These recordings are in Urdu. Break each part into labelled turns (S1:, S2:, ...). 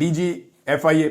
S1: DG FIA,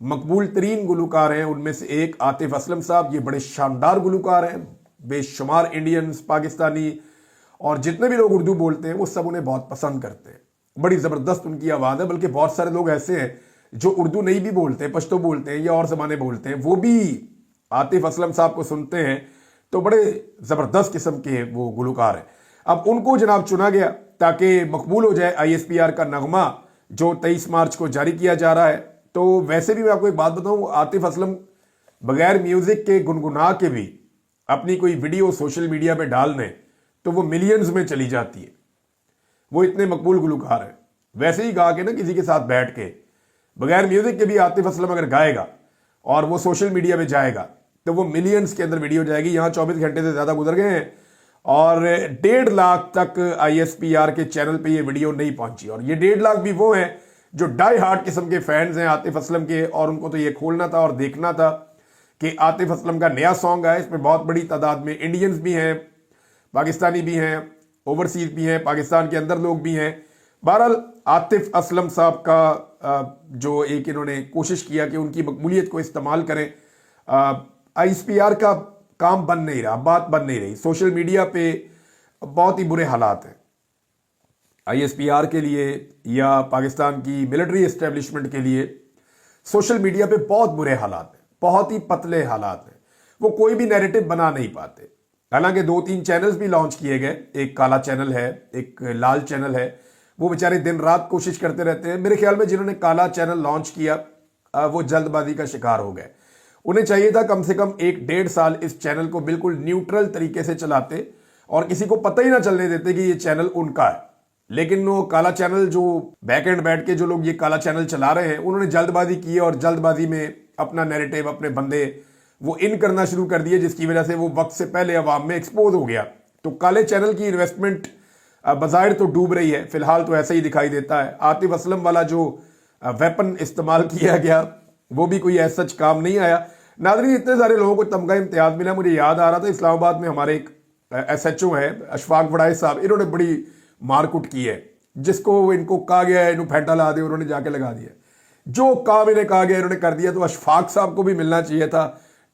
S1: مقبول ترین گلوکار ہیں ان میں سے ایک عاطف اسلم صاحب. یہ بڑے شاندار گلوکار ہیں. بے شمار انڈینز، پاکستانی اور جتنے بھی لوگ اردو بولتے ہیں وہ سب انہیں بہت پسند کرتے ہیں. بڑی زبردست ان کی آواز ہے. بلکہ بہت سارے لوگ ایسے ہیں جو اردو نہیں بھی بولتے، پشتو بولتے ہیں یا اور زبانیں بولتے ہیں، وہ بھی عاطف اسلم صاحب کو سنتے ہیں. تو بڑے زبردست قسم کے وہ گلوکار ہیں. اب ان کو جناب چنا گیا تاکہ مقبول ہو جائے ISPR کا نغمہ جو 23 مارچ کو جاری کیا جا رہا ہے. تو ویسے بھی میں آپ کو ایک بات بتاؤں، عاطف اسلم بغیر میوزک کے گنگنا کے بھی اپنی کوئی ویڈیو سوشل میڈیا پہ ڈال دیں تو وہ ملینز میں چلی جاتی ہے. وہ اتنے مقبول گلوکار ہیں. ویسے ہی گا کے نا کسی کے ساتھ بیٹھ کے بغیر میوزک کے بھی عاطف اسلم اگر گائے گا اور وہ سوشل میڈیا پہ جائے گا تو وہ ملینز کے اندر ویڈیو جائے گی. یہاں 24 گھنٹے سے زیادہ گزر گئے ہیں اور 1.5 لاکھ تک ISPR کے چینل پہ یہ ویڈیو نہیں پہنچی. اور یہ 1.5 لاکھ بھی وہ ہیں جو ڈائی ہارٹ قسم کے فینز ہیں عاطف اسلم کے، اور ان کو تو یہ کھولنا تھا اور دیکھنا تھا کہ عاطف اسلم کا نیا سانگ آیا. اس میں بہت بڑی تعداد میں انڈینز بھی ہیں، پاکستانی بھی ہیں، اوورسیز بھی ہیں، پاکستان کے اندر لوگ بھی ہیں. بہرحال عاطف اسلم صاحب کا جو ایک انہوں نے کوشش کیا کہ ان کی مقبولیت کو استعمال کریں. ISPR کا کام بن نہیں رہا، بات بن نہیں رہی. سوشل میڈیا پہ بہت ہی برے حالات ہیں. ISPR کے لیے یا پاکستان کی ملٹری اسٹیبلشمنٹ کے لیے سوشل میڈیا پہ بہت برے حالات ہیں، بہت ہی پتلے حالات ہیں. وہ کوئی بھی نیریٹو بنا نہیں پاتے. حالانکہ 2-3 چینلز بھی لانچ کیے گئے. ایک کالا چینل ہے، ایک لال چینل ہے. وہ بیچارے دن رات کوشش کرتے رہتے ہیں. میرے خیال میں جنہوں نے کالا چینل لانچ کیا وہ جلد بازی کا شکار ہو گئے. انہیں چاہیے تھا کم سے کم 1-1.5 سال اس چینل کو بالکل نیوٹرل طریقے سے چلاتے اور کسی کو پتہ ہی نہ چلنے دیتے کہ یہ چینل ان کا ہے. لیکن وہ کالا چینل جو بیک اینڈ بیٹھ کے جو لوگ یہ کالا چینل چلا رہے ہیں انہوں نے جلد بازی کی اور جلد بازی میں اپنا نیریٹو، اپنے بندے وہ ان کرنا شروع کر دیے، جس کی وجہ سے وہ وقت سے پہلے عوام میں ایکسپوز ہو گیا. تو کالے چینل کی انویسٹمنٹ بظاہر تو ڈوب رہی ہے، فی الحال تو ایسا ہی دکھائی دیتا ہے. عاطف اسلم والا جو ویپن استعمال کیا گیا وہ بھی کوئی ایسا سچ کام نہیں آیا. ناظرین، اتنے سارے لوگوں کو تمغہ امتیاز ملا. مجھے یاد آ رہا تھا اسلام آباد میں ہمارے ایک SHO ہے اشفاق وڑائے صاحب، انہوں نے بڑی مار کٹ کی ہے. جس کو ان کو کہا گیا ہے انہوں پھینٹا لا دے، انہوں نے جا کے لگا دیا. جو کام انہیں کہا گیا انہوں نے کر دیا. تو اشفاق صاحب کو بھی ملنا چاہیے تھا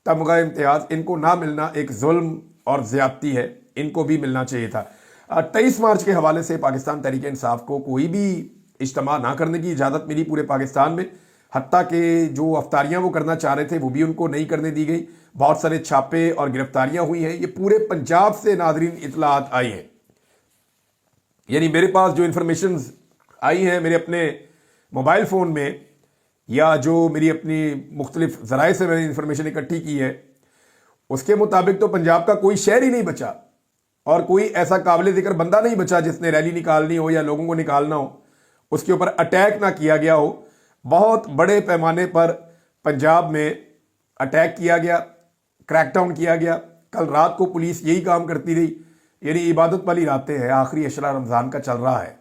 S1: تمغہ امتیاز. ان کو نہ ملنا ایک ظلم اور زیادتی ہے. ان کو بھی ملنا چاہیے تھا. 23 مارچ کے حوالے سے پاکستان تحریک انصاف کو کوئی بھی اجتماع نہ کرنے کی اجازت ملی پورے پاکستان میں. حتیٰ کہ جو افطاریاں وہ کرنا چاہ رہے تھے وہ بھی ان کو نہیں کرنے دی گئی. بہت سارے چھاپے اور گرفتاریاں ہوئی ہیں. یہ پورے پنجاب سے ناظرین اطلاعات آئی ہیں. یعنی میرے پاس جو انفارمیشنز آئی ہیں میرے اپنے موبائل فون میں یا جو میری اپنی مختلف ذرائع سے میں نے انفارمیشن اکٹھی کی ہے، اس کے مطابق تو پنجاب کا کوئی شہر ہی نہیں بچا اور کوئی ایسا قابل ذکر بندہ نہیں بچا جس نے ریلی نکالنی ہو یا لوگوں کو نکالنا ہو اس کے اوپر اٹیک نہ کیا گیا ہو. بہت بڑے پیمانے پر پنجاب میں اٹیک کیا گیا، کریک ڈاؤن کیا گیا. کل رات کو پولیس یہی کام کرتی رہی. یعنی عبادت والی راتیں ہیں، آخری عشرہ رمضان کا چل رہا ہے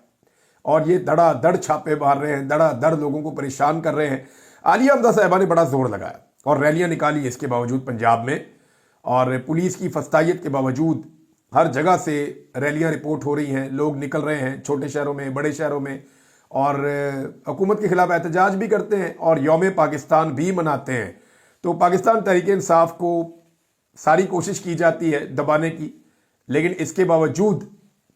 S1: اور یہ دڑا دڑ چھاپے مار رہے ہیں، دڑا دڑ لوگوں کو پریشان کر رہے ہیں. عالیہ حمزہ صاحبہ نے بڑا زور لگایا اور ریلیاں نکالی اس کے باوجود پنجاب میں، اور پولیس کی فستائیت کے باوجود ہر جگہ سے ریلیاں رپورٹ ہو رہی ہیں. لوگ نکل رہے ہیں چھوٹے شہروں میں، بڑے شہروں میں، اور حکومت کے خلاف احتجاج بھی کرتے ہیں اور یوم پاکستان بھی مناتے ہیں. تو پاکستان تحریک انصاف کو ساری کوشش کی جاتی ہے دبانے کی، لیکن اس کے باوجود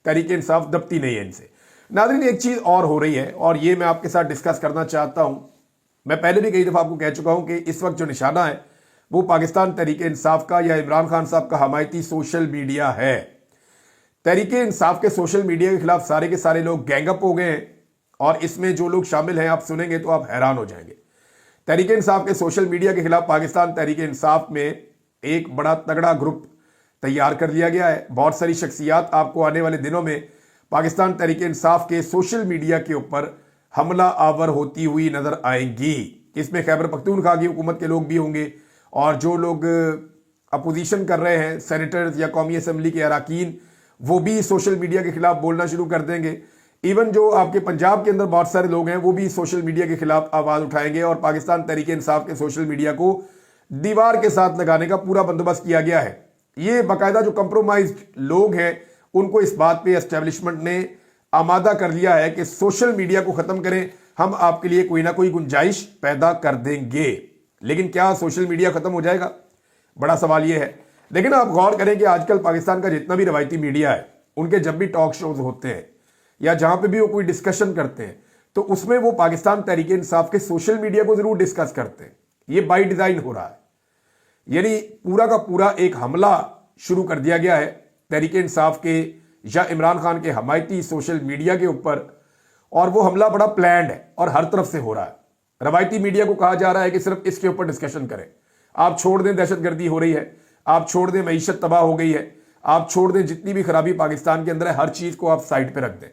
S1: تحریک انصاف دبتی نہیں ہے ان سے. ناظرین، ایک چیز اور ہو رہی ہے اور یہ میں آپ کے ساتھ ڈسکس کرنا چاہتا ہوں. میں پہلے بھی کئی دفعہ آپ کو کہہ چکا ہوں کہ اس وقت جو نشانہ ہے وہ پاکستان تحریک انصاف کا یا عمران خان صاحب کا حمایتی سوشل میڈیا ہے. تحریک انصاف کے سوشل میڈیا کے خلاف سارے کے سارے لوگ گینگ اپ ہو گئے ہیں اور اس میں جو لوگ شامل ہیں آپ سنیں گے تو آپ حیران ہو جائیں گے. تحریک انصاف کے سوشل میڈیا کے خلاف پاکستان تحریک انصاف میں ایک بڑا تگڑا گروپ تیار کر دیا گیا ہے. بہت ساری شخصیات آپ کو آنے والے دنوں میں پاکستان تحریک انصاف کے سوشل میڈیا کے اوپر حملہ آور ہوتی ہوئی نظر آئیں گی. اس میں خیبر پختونخوا کی حکومت کے لوگ بھی ہوں گے اور جو لوگ اپوزیشن کر رہے ہیں، سینیٹرز یا قومی اسمبلی کے اراکین، وہ بھی سوشل میڈیا کے خلاف بولنا شروع کر دیں گے. ایون جو آپ کے پنجاب کے اندر بہت سارے لوگ ہیں وہ بھی سوشل میڈیا کے خلاف آواز اٹھائیں گے اور پاکستان تحریک انصاف کے سوشل میڈیا کو دیوار کے ساتھ لگانے کا پورا بندوبست کیا گیا ہے. یہ باقاعدہ جو کمپرومائزڈ لوگ ہیں ان کو اس بات پہ اسٹیبلشمنٹ نے آمادہ کر لیا ہے کہ سوشل میڈیا کو ختم کریں. ہم آپ کے لیے کوئی نہ کوئی گنجائش پیدا کر دیں گے۔ لیکن کیا سوشل میڈیا ختم ہو جائے گا؟ بڑا سوال یہ ہے۔ لیکن آپ غور کریں کہ آج کل پاکستان کا جتنا بھی روایتی میڈیا ہے، ان کے جب بھی ٹاک شوز ہوتے ہیں یا جہاں پہ بھی وہ کوئی ڈسکشن کرتے ہیں تو اس میں وہ پاکستان تحریک انصاف کے سوشل میڈیا کو ضرور ڈسکس کرتے ہیں۔ یہ بائی ڈیزائن ہو رہا ہے، یعنی پورا کا پورا ایک حملہ شروع کر دیا گیا ہے تحریک انصاف کے یا عمران خان کے حمایتی سوشل میڈیا کے اوپر، اور وہ حملہ بڑا پلانڈ ہے اور ہر طرف سے ہو رہا ہے۔ روایتی میڈیا کو کہا جا رہا ہے کہ صرف اس کے اوپر ڈسکشن کریں، آپ چھوڑ دیں دہشت گردی ہو رہی ہے، آپ چھوڑ دیں معیشت تباہ ہو گئی ہے، آپ چھوڑ دیں جتنی بھی خرابی پاکستان کے اندر ہے، ہر چیز کو آپ سائٹ پہ رکھ دیں۔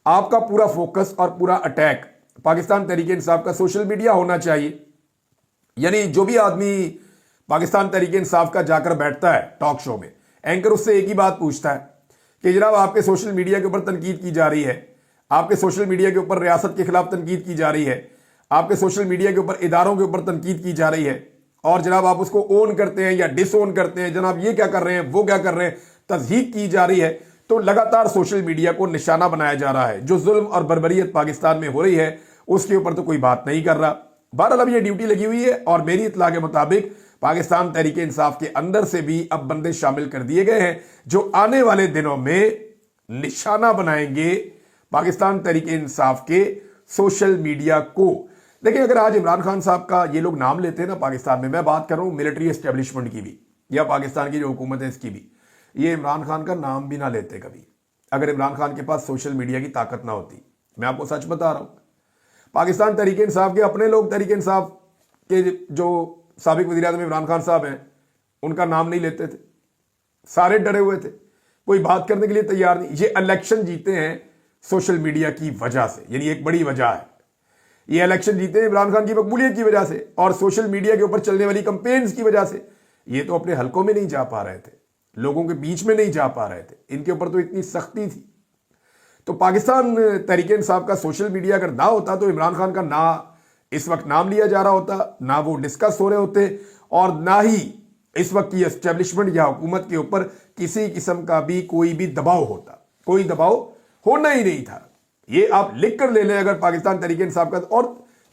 S1: آپ کا پورا فوکس اور پورا اٹیک پاکستان تحریک انصاف کا سوشل میڈیا ہونا چاہیے۔ یعنی جو بھی آدمی پاکستان تحریک انصاف کا جا کر بیٹھتا ہے ٹاک شو میں، اینکر اس سے ایک ہی بات پوچھتا ہے کہ جناب آپ کے سوشل میڈیا کے اوپر تنقید کی جا رہی ہے، آپ کے سوشل میڈیا کے اوپر ریاست کے خلاف تنقید کی جا رہی ہے، آپ کے سوشل میڈیا کے اوپر اداروں کے اوپر تنقید کی جا رہی ہے، اور جناب آپ اس کو اون کرتے ہیں یا ڈس اون کرتے ہیں، جناب یہ کیا کر رہے ہیں، وہ کیا کر رہے ہیں، تضحیق کی جا رہی ہے۔ تو لگاتار سوشل میڈیا کو نشانہ بنایا جا رہا ہے۔ جو ظلم اور بربریت پاکستان میں ہو رہی ہے اس کے اوپر تو کوئی بات نہیں کر رہا۔ بہرحال اب یہ ڈیوٹی لگی ہوئی ہے، اور میری اطلاع کے مطابق پاکستان تحریک انصاف کے اندر سے بھی اب بندے شامل کر دیے گئے ہیں جو آنے والے دنوں میں نشانہ بنائیں گے پاکستان تحریک انصاف کے سوشل میڈیا کو۔ لیکن اگر آج عمران خان صاحب کا یہ لوگ نام لیتے ہیں نا پاکستان میں بات کر رہا ہوں ملٹری اسٹیبلشمنٹ کی بھی یا پاکستان کی جو حکومت ہے اس کی بھی، یہ عمران خان کا نام بھی نہ لیتے کبھی اگر عمران خان کے پاس سوشل میڈیا کی طاقت نہ ہوتی۔ میں آپ کو سچ بتا رہا ہوں، پاکستان تحریک انصاف کے اپنے لوگ تحریک انصاف کے جو سابق وزیر اعظم عمران خان صاحب ہیں ان کا نام نہیں لیتے تھے، سارے ڈرے ہوئے تھے، کوئی بات کرنے کے لیے تیار نہیں۔ یہ الیکشن جیتے ہیں سوشل میڈیا کی وجہ سے، یعنی ایک بڑی وجہ ہے یہ الیکشن جیتے ہیں عمران خان کی مقبولیت کی وجہ سے اور سوشل میڈیا کے اوپر چلنے والی کمپینز کی وجہ سے۔ یہ تو اپنے حلقوں میں نہیں جا پا رہے تھے، لوگوں کے بیچ میں نہیں جا پا رہے تھے، ان کے اوپر تو اتنی سختی تھی۔ تو پاکستان تحریک انصاف کا سوشل میڈیا اگر نہ ہوتا تو عمران خان کا نہ اس وقت نام لیا جا رہا ہوتا، نہ وہ ڈسکس ہو رہے ہوتے، اور نہ ہی اس وقت کی اسٹیبلشمنٹ یا حکومت کے اوپر کسی قسم کا بھی کوئی بھی دباؤ ہوتا۔ کوئی دباؤ ہونا ہی نہیں تھا۔ یہ آپ لکھ کر لے لیں اگر پاکستان تحریک انصاف کا، اور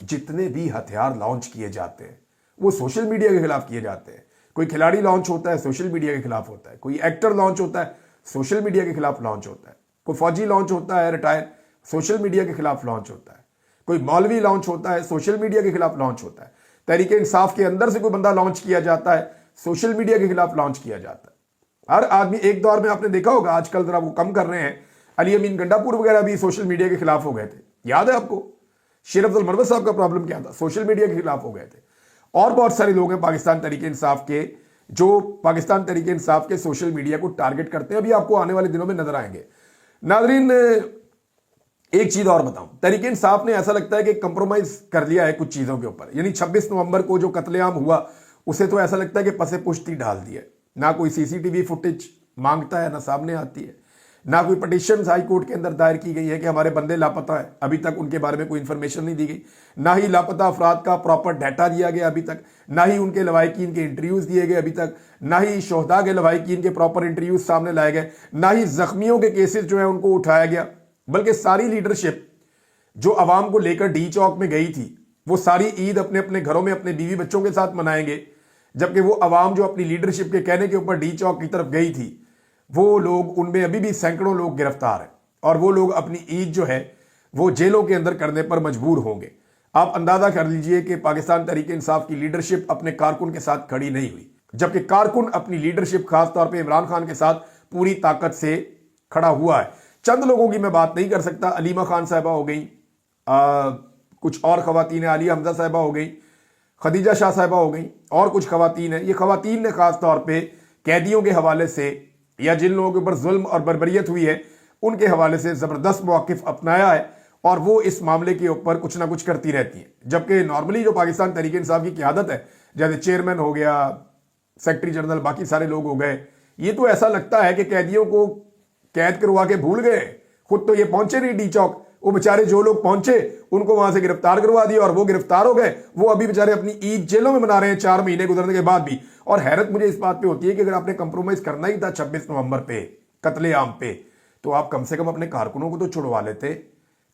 S1: جتنے بھی ہتھیار لانچ کیے جاتے ہیں وہ سوشل میڈیا کے خلاف کیے جاتے ہیں۔ کوئی کھلاڑی لانچ ہوتا ہے سوشل میڈیا کے خلاف ہوتا ہے، کوئی ایکٹر لانچ ہوتا ہے سوشل میڈیا کے خلاف لانچ ہوتا ہے، کوئی فوجی لانچ ہوتا ہے ریٹائر سوشل میڈیا کے خلاف لانچ ہوتا ہے، کوئی مولوی لانچ ہوتا ہے سوشل میڈیا کے خلاف لانچ ہوتا ہے، تحریک انصاف کے اندر سے کوئی بندہ لانچ کیا جاتا ہے سوشل میڈیا کے خلاف لانچ کیا جاتا ہے۔ ہر آدمی ایک دور میں آپ نے دیکھا ہوگا، آج کل ذرا وہ کم کر رہے ہیں، علی امین گنڈاپور وغیرہ بھی سوشل میڈیا کے خلاف ہو گئے تھے، یاد ہے آپ کو؟ شیر افضل مروت صاحب کا پرابلم کیا تھا؟ سوشل میڈیا کے خلاف ہو گئے تھے۔ اور بہت سارے لوگ ہیں پاکستان تحریک انصاف کے جو پاکستان تحریک انصاف کے سوشل میڈیا کو ٹارگٹ کرتے ہیں، ابھی آپ کو آنے والے دنوں میں نظر آئیں گے۔ ناظرین ایک چیز اور بتاؤں، تحریک انصاف نے ایسا لگتا ہے کہ کمپرومائز کر لیا ہے کچھ چیزوں کے اوپر، یعنی 26 نومبر کو جو قتل عام ہوا اسے تو ایسا لگتا ہے کہ پسے پشتی ڈال دیا ہے، نہ کوئی سی سی ٹی وی فوٹیج مانگتا ہے، نہ سامنے آتی ہے، نہ کوئی پٹیشنز ہائی کورٹ کے اندر دائر کی گئی ہے کہ ہمارے بندے لاپتہ ہیں، ابھی تک ان کے بارے میں کوئی انفارمیشن نہیں دی گئی، نہ ہی لاپتہ افراد کا پراپر ڈیٹا دیا گیا ابھی تک، نہ ہی ان کے لواحقین کے انٹرویوز دیے گئے ابھی تک، نہ ہی شہداء کے لواحقین کے پراپر انٹرویوز سامنے لائے گئے، نہ ہی زخمیوں کے کیسز جو ہیں ان کو اٹھایا گیا، بلکہ ساری لیڈرشپ جو عوام کو لے کر ڈی چوک میں گئی تھی وہ ساری عید اپنے اپنے گھروں میں اپنے بیوی بچوں کے ساتھ منائیں گے، جبکہ وہ عوام جو اپنی لیڈرشپ کے کہنے کے اوپر ڈی چوک کی طرف گئی تھی وہ لوگ، ان میں ابھی بھی سینکڑوں لوگ گرفتار ہیں، اور وہ لوگ اپنی عید جو ہے وہ جیلوں کے اندر کرنے پر مجبور ہوں گے۔ آپ اندازہ کر لیجئے کہ پاکستان تحریک انصاف کی لیڈرشپ اپنے کارکن کے ساتھ کھڑی نہیں ہوئی، جبکہ کارکن اپنی لیڈرشپ خاص طور پہ عمران خان کے ساتھ پوری طاقت سے کھڑا ہوا ہے۔ چند لوگوں کی میں بات نہیں کر سکتا، علیمہ خان صاحبہ ہو گئیں، کچھ اور خواتین ہیں، عالیہ حمزہ صاحبہ ہو گئیں، خدیجہ شاہ صاحبہ ہو گئیں، اور کچھ خواتین ہیں۔ یہ خواتین نے خاص طور پہ قیدیوں کے حوالے سے یا جن لوگوں کے اوپر ظلم اور بربریت ہوئی ہے ان کے حوالے سے زبردست موقف اپنایا ہے، اور وہ اس معاملے کے اوپر کچھ نہ کچھ کرتی رہتی ہیں۔ جبکہ نارملی جو پاکستان تحریک انصاف کی قیادت ہے، جیسے چیئرمین ہو گیا، سیکرٹری جنرل، باقی سارے لوگ ہو گئے، یہ تو ایسا لگتا ہے کہ قیدیوں کو قید کروا کے بھول گئے، خود تو یہ پہنچے نہیں ڈی چوک، وہ بیچارے جو لوگ پہنچے ان کو وہاں سے گرفتار کروا دیا، اور وہ گرفتار ہو گئے، وہ ابھی بیچارے اپنی عید جیلوں میں منا رہے ہیں 4 مہینے گزرنے کے بعد بھی۔ اور حیرت مجھے اس بات پہ ہوتی ہے کہ اگر آپ نے کمپرومائز کرنا ہی تھا 26 نومبر پہ قتل عام پہ، تو آپ کم سے کم اپنے کارکنوں کو تو چھڑوا لیتے،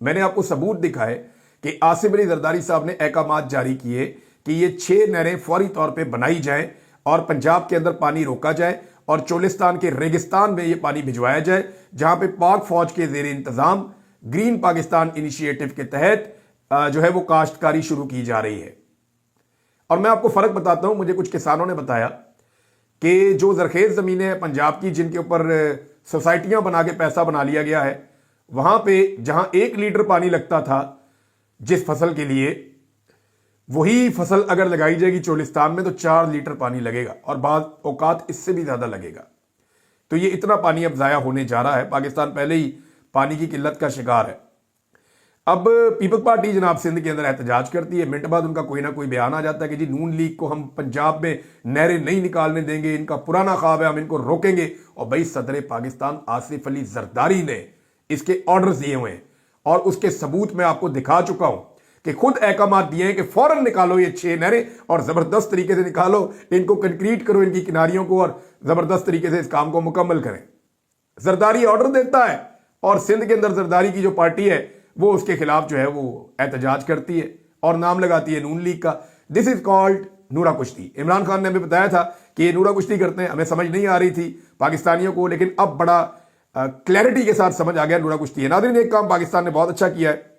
S1: میں نے آپ کو ثبوت دکھائے کہ آصف علی زرداری صاحب نے احکامات جاری کیے کہ یہ 6 نہریں فوری طور پہ بنائی جائیں اور پنجاب کے اندر پانی روکا جائے اور چولستان کے ریگستان میں یہ پانی بھجوایا جائے، جہاں پہ پاک فوج کے زیر انتظام گرین پاکستان انیشیٹو کے تحت جو ہے وہ کاشتکاری شروع کی جا رہی ہے۔ اور میں آپ کو فرق بتاتا ہوں، مجھے کچھ کسانوں نے بتایا کہ جو زرخیز زمینیں ہیں پنجاب کی، جن کے اوپر سوسائٹیاں بنا کے پیسہ بنا لیا گیا ہے، وہاں پہ جہاں 1 لیٹر پانی لگتا تھا جس فصل کے لیے، وہی فصل اگر لگائی جائے گی چولستان میں تو 4 لیٹر پانی لگے گا، اور بعض اوقات اس سے بھی زیادہ لگے گا۔ تو یہ اتنا پانی اب ضائع ہونے جا رہا ہے۔ پاکستان پہلے ہی پانی کی قلت کا شکار ہے۔ اب پیپلز پارٹی جناب سندھ کے اندر احتجاج کرتی ہے، منٹ بعد ان کا کوئی نہ کوئی بیان آ جاتا ہے کہ جی نون لیگ کو ہم پنجاب میں نہریں نہیں نکالنے دیں گے، ان کا پرانا خواب ہے، ہم ان کو روکیں گے۔ اور بھائی صدر پاکستان آصف علی زرداری نے اس کے آرڈرز دیے ہوئے ہیں، اور اس کے ثبوت میں آپ کو دکھا چکا ہوں کہ خود احکامات دیے ہیں کہ فوراً نکالو یہ 6 نہریں اور زبردست طریقے سے نکالو، ان کو کنکریٹ کرو، ان کی کناریوں کو، اور زبردست طریقے سے اس کام کو مکمل کریں۔ زرداری آرڈر دیتا ہے اور سندھ کے اندر زرداری کی جو پارٹی ہے وہ اس کے خلاف جو ہے وہ احتجاج کرتی ہے اور نام لگاتی ہے نون لیگ کا۔ دس از کالڈ نورا کشتی۔ عمران خان نے ہمیں بتایا تھا کہ یہ نورا کشتی کرتے ہیں، ہمیں سمجھ نہیں آ رہی تھی پاکستانیوں کو، لیکن اب بڑا کلیئرٹی کے ساتھ سمجھ آ گیا نورا کشتی ہے۔ ناظرین، ایک کام پاکستان نے بہت اچھا کیا ہے۔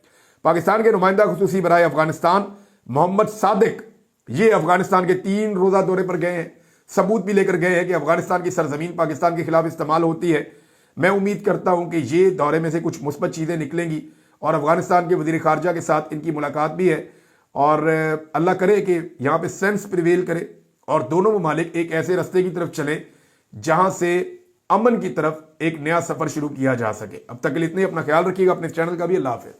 S1: پاکستان کے نمائندہ خصوصی برائے افغانستان محمد صادق یہ افغانستان کے 3 روزہ دورے پر گئے ہیں، ثبوت بھی لے کر گئے ہیں کہ افغانستان کی سرزمین پاکستان کے خلاف استعمال ہوتی ہے۔ میں امید کرتا ہوں کہ یہ دورے میں سے کچھ مثبت چیزیں نکلیں گی، اور افغانستان کے وزیر خارجہ کے ساتھ ان کی ملاقات بھی ہے، اور اللہ کرے کہ یہاں پہ سینس پریویل کرے اور دونوں ممالک ایک ایسے رستے کی طرف چلیں جہاں سے امن کی طرف ایک نیا سفر شروع کیا جا سکے۔ اب تک کے لیے اتنے، اپنا خیال رکھیے گا، اپنے چینل کا بھی۔ اللہ حافظ۔